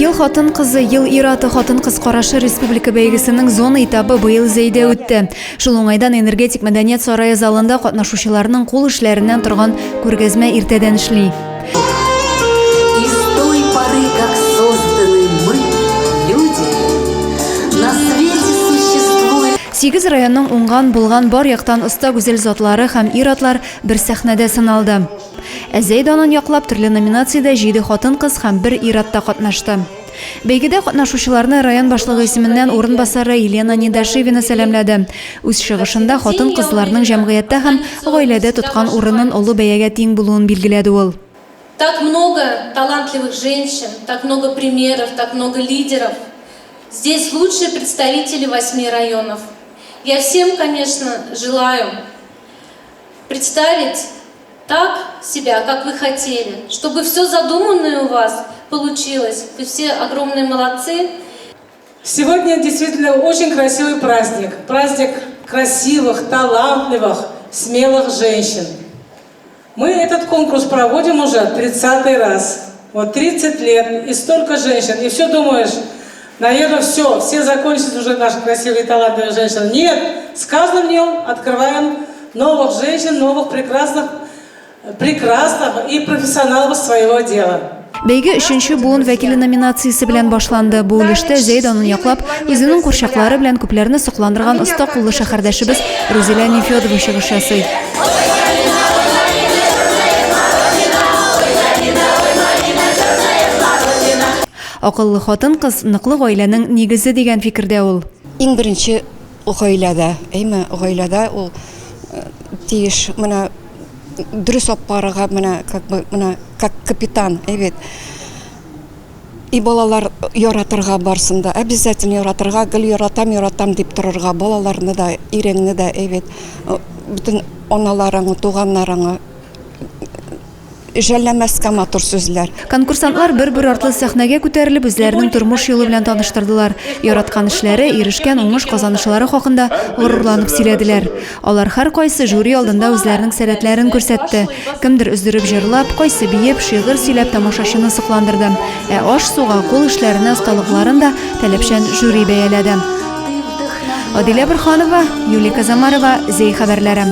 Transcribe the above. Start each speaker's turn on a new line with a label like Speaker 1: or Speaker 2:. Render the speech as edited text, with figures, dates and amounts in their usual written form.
Speaker 1: Ел хатын-кызы, ел ираты хатын-кыз карашы республика бәйгесенең зона этабы быел Зәйдә үтте. Шул уңайдан энергетик мәдәният сарае залында катнашучыларның кул эшләреннән торган күргәзмә иртәдән эшли.
Speaker 2: Из той поры, как созданы мы, люди, на свете существует.
Speaker 1: 8 районның уңган булган бар яктан оста гүзәл затлары һәм ир-атлар бер сәхнәдә сыналды. Зәйдәнен яклап төрле номинациядә 7 хатын-кыз һәм 1 ир-атта катнашты. Бәйгедә катнашучыларны район башлыгы исеменнән урынбасары Елена Недашевина сәламләде. Үз чыгышында хатын-кызларның җәмгыятьтә һәм гаиләдә тоткан урынын олы бәягә тиң булуын билгеләде ул.
Speaker 3: Так много талантливых женщин, так много примеров, так много лидеров. Здесь лучшие представители 8 районов. Я всем, конечно, желаю представить так себя, как вы хотели, чтобы все задуманное у вас получилось. Вы все огромные молодцы.
Speaker 4: Сегодня действительно очень красивый праздник. Праздник красивых, талантливых, смелых женщин. Мы этот конкурс проводим уже 30-й раз. Вот 30 лет и столько женщин. И все думаешь, наверное, все закончится уже наши красивые талантливые женщины. Нет, с каждым днем открываем новых женщин, новых прекрасных и профессионалов своего дела.
Speaker 1: Бәйге 3нче буын вәкиле номинациясе белән башланды. Бу өлештә Зәйдәнен яклап, үзенең күршәкләре белән күпләрне сокландырган оста куллы шәһәрдәшебез Рузилә Нефёдова чыгыш ясый. Акыллы хатын-кыз ныклы гаиләнең нигезе дигән фикердә ул.
Speaker 5: Иң беренче гаиләдә ул тиеш менә дөрес апарга менә как капитан, И балалар яратырга барсында, обязательно яратырга, гел яратам дип торырга, балаларны да, иреңне дә, бүтән аналарыңны, туганнарыңны жәлләмәскә матур сүзләр.
Speaker 1: Конкурсантлар бер-бер артлы сәхнәгә күтәрелеп үзләренең тормыш юлы белән таныштырдылар. Яраткан эшләре, ирешкән уңыш казанышлары хакында горурланып сөйләделәр. Алар һәркайсы жюри алдында үзләренең сәләтләрен күрсәтте. Кемдер өздереп җырлап, кайсы биеп, шигырь сөйләп тамашачыны сокландырды. Аш-суга, кул эшләренә осталыкларын да таләпчән жюри бәяләде. Адилә Бирханова, Юлия Казамарова, Зәй хәбәрләре.